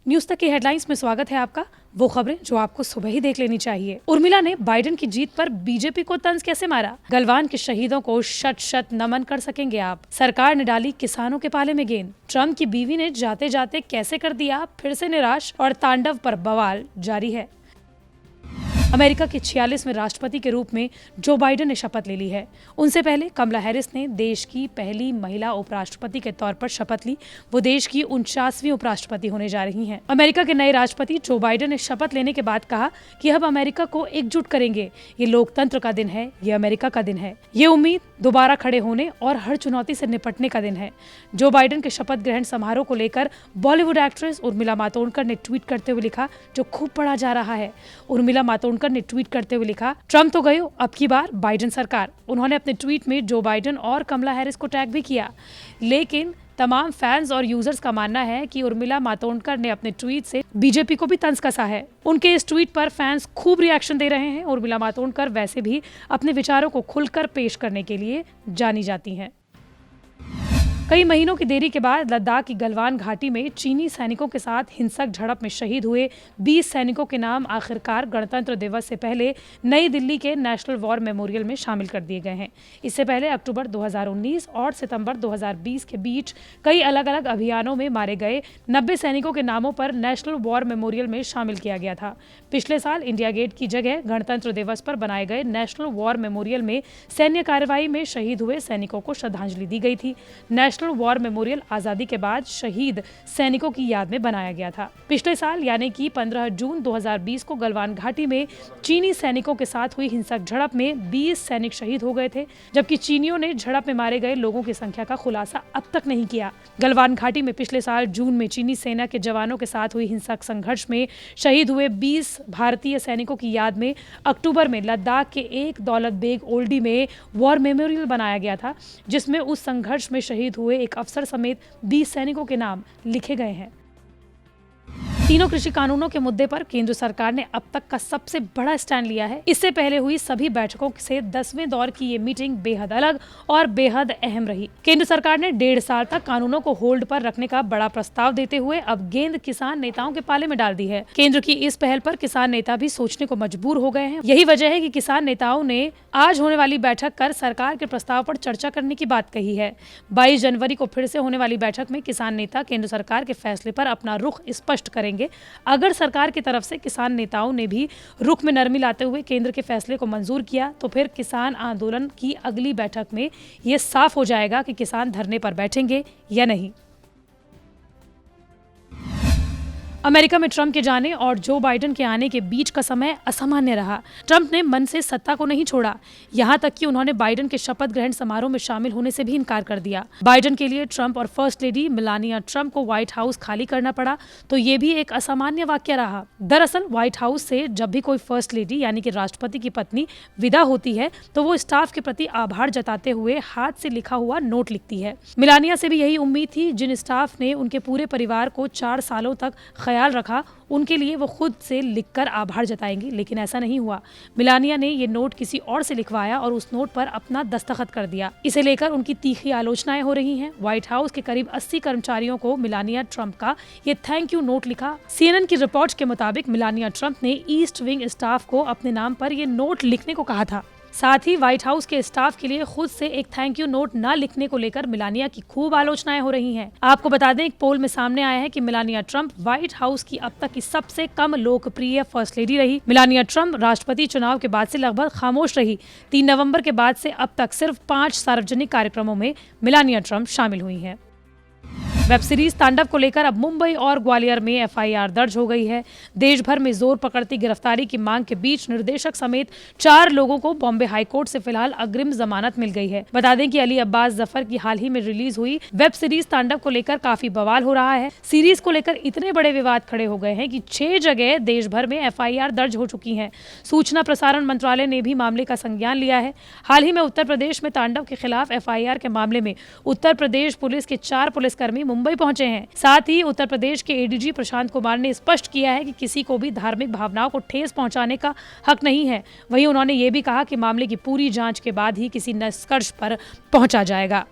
News तक की headlines में स्वागत है आपका। वो खबरें जो आपको सुबह ही देख लेनी चाहिए। उर्मिला ने बाइडेन की जीत पर बीजेपी को तंज कैसे मारा? गलवान के शहीदों को शत शत नमन कर सकेंगे आप। सरकार ने डाली किसानों के पाले में गेंद। ट्रम्प की बीवी ने जाते जाते कैसे कर दिया फिर से निराश, और तांडव पर बवाल जारी है। अमेरिका के 46वें राष्ट्रपति के रूप में जो बाइडेन ने शपथ ले ली है। उनसे पहले कमला हैरिस ने देश की पहली महिला उपराष्ट्रपति के तौर पर शपथ ली। वो देश की 49वीं उपराष्ट्रपति होने जा रही हैं। अमेरिका के नए राष्ट्रपति जो बाइडेन ने शपथ लेने के बाद कहा कि अब अमेरिका को एकजुट करेंगे। ये लोकतंत्र का दिन है, ये अमेरिका का दिन है, ये उम्मीद दोबारा खड़े होने और हर चुनौती से निपटने का दिन है। जो बाइडेन के शपथ ग्रहण समारोह को लेकर बॉलीवुड एक्ट्रेस उर्मिला मातोंडकर ने ट्वीट करते हुए लिखा, जो खूब पढ़ा जा रहा है। उर्मिला मातोंडकर ने ट्वीट करते हुए लिखा, ट्रम्प तो गए, अब की बार बाइडेन सरकार। उन्होंने अपने ट्वीट में जो बाइडेन और कमला हैरिस को टैग भी किया, लेकिन तमाम फैंस और यूजर्स का मानना है कि उर्मिला मातोंडकर ने अपने ट्वीट से बीजेपी को भी तंज कसा है। उनके इस ट्वीट पर फैंस खूब रिएक्शन दे रहे हैं। उर्मिला मातोंडकर वैसे भी अपने विचारों को खुलकर पेश करने के लिए जानी जाती हैं। कई महीनों की देरी के बाद लद्दाख की गलवान घाटी में चीनी सैनिकों के साथ हिंसक झड़प में शहीद हुए 20 सैनिकों के नाम आखिरकार गणतंत्र दिवस से पहले नई दिल्ली के नेशनल वॉर मेमोरियल में शामिल कर दिए गए हैं। इससे पहले अक्टूबर 2019 और सितंबर 2020 के बीच कई अलग अलग अभियानों में मारे गए 90 सैनिकों के नामों पर नेशनल वॉर मेमोरियल में शामिल किया गया था। पिछले साल इंडिया गेट की जगह गणतंत्र दिवस पर बनाए गए नेशनल वॉर मेमोरियल में सैन्य कार्रवाई में शहीद हुए सैनिकों को श्रद्धांजलि दी गई थी। नेशनल वॉर मेमोरियल आजादी के बाद शहीद सैनिकों की याद में बनाया गया था। पिछले साल यानी कि 15 जून 2020 को गलवान घाटी में चीनी सैनिकों के साथ हुई हिंसक झड़प में 20 सैनिक शहीद हो गए थे, जबकि चीनियों ने झड़प में मारे गए लोगों की संख्या का खुलासा अब तक नहीं किया। गलवान घाटी में पिछले साल जून में चीनी सेना के जवानों के साथ हुई हिंसक संघर्ष में शहीद हुए 20 भारतीय सैनिकों की याद में अक्टूबर में लद्दाख के एक दौलत बेग ओल्डी में वॉर मेमोरियल बनाया गया था, जिसमें उस संघर्ष में शहीद हुए एक अफसर समेत 20 सैनिकों के नाम लिखे गए हैं। तीनों कृषि कानूनों के मुद्दे पर केंद्र सरकार ने अब तक का सबसे बड़ा स्टैंड लिया है। इससे पहले हुई सभी बैठकों से 10वें दौर की ये मीटिंग बेहद अलग और बेहद अहम रही। केंद्र सरकार ने 1.5 साल तक कानूनों को होल्ड पर रखने का बड़ा प्रस्ताव देते हुए अब गेंद किसान नेताओं के पाले में डाल दी है। केंद्र की इस पहल पर किसान नेता भी सोचने को मजबूर हो गए हैं। यही वजह है कि किसान नेताओं ने आज होने वाली बैठक कर सरकार के प्रस्ताव पर चर्चा करने की बात कही है। 22 जनवरी को फिर से होने वाली बैठक में किसान नेता केंद्र सरकार के फैसले पर अपना रुख स्पष्ट करेंगे। अगर सरकार की तरफ से किसान नेताओं ने भी रुख में नरमी लाते हुए केंद्र के फैसले को मंजूर किया, तो फिर किसान आंदोलन की अगली बैठक में ये साफ हो जाएगा कि किसान धरने पर बैठेंगे या नहीं। अमेरिका में ट्रम्प के जाने और जो बाइडेन के आने के बीच का समय असामान्य रहा। ट्रम्प ने मन से सत्ता को नहीं छोड़ा, यहाँ तक कि उन्होंने बाइडेन के शपथ ग्रहण समारोह में शामिल होने से भी इनकार कर दिया। बाइडेन के लिए ट्रम्प और फर्स्ट लेडी मेलानिया ट्रम्प को व्हाइट हाउस खाली करना पड़ा, तो ये भी एक असामान्य वाक्य रहा। दरअसल व्हाइट हाउस से जब भी कोई फर्स्ट लेडी यानी कि राष्ट्रपति की पत्नी विदा होती है, तो वो स्टाफ के प्रति आभार जताते हुए हाथ से लिखा हुआ नोट लिखती है। मेलानिया से भी यही उम्मीद थी। जिन स्टाफ ने उनके पूरे परिवार को 4 सालों तक ख्याल रखा, उनके लिए वो खुद से लिखकर आभार जताएंगी, लेकिन ऐसा नहीं हुआ। मेलानिया ने ये नोट किसी और से लिखवाया और उस नोट पर अपना दस्तखत कर दिया। इसे लेकर उनकी तीखी आलोचनाएं हो रही हैं। व्हाइट हाउस के करीब 80 कर्मचारियों को मेलानिया ट्रम्प का ये थैंक यू नोट लिखा। CNN की रिपोर्ट के मुताबिक मेलानिया ट्रम्प ने ईस्ट विंग स्टाफ को अपने नाम पर ये नोट लिखने को कहा था। साथ ही व्हाइट हाउस के स्टाफ के लिए खुद से एक थैंक यू नोट न लिखने को लेकर मेलानिया की खूब आलोचनाएं हो रही हैं। आपको बता दें, एक पोल में सामने आया है कि मेलानिया ट्रम्प व्हाइट हाउस की अब तक की सबसे कम लोकप्रिय फर्स्ट लेडी रही। मेलानिया ट्रम्प राष्ट्रपति चुनाव के बाद से लगभग खामोश रही। 3 नवंबर के बाद से अब तक सिर्फ 5 सार्वजनिक कार्यक्रमों में मेलानिया ट्रम्प शामिल हुई हैं। वेब सीरीज तांडव को लेकर अब मुंबई और ग्वालियर में FIR दर्ज हो गई है। देश भर में जोर पकड़ती गिरफ्तारी की मांग के बीच निर्देशक समेत 4 लोगों को बॉम्बे हाईकोर्ट से फिलहाल अग्रिम जमानत मिल गई है। बता दें कि अली अब्बास जफर की हाल ही में रिलीज हुई वेब सीरीज तांडव को लेकर काफी बवाल हो रहा है। सीरीज को लेकर इतने बड़े विवाद खड़े हो गए हैं कि 6 जगह देश भर में FIR दर्ज हो चुकी है। सूचना प्रसारण मंत्रालय ने भी मामले का संज्ञान लिया है। हाल ही में उत्तर प्रदेश में तांडव के खिलाफ FIR के मामले में उत्तर प्रदेश पुलिस के 4 पुलिसकर्मी मुंबई पहुंचे हैं। साथ ही उत्तर प्रदेश के ADG प्रशांत कुमार ने स्पष्ट किया है कि किसी को भी धार्मिक भावनाओं को ठेस पहुंचाने का हक नहीं है। वहीं उन्होंने ये भी कहा कि मामले की पूरी जांच के बाद ही किसी निष्कर्ष पर पहुंचा जाएगा।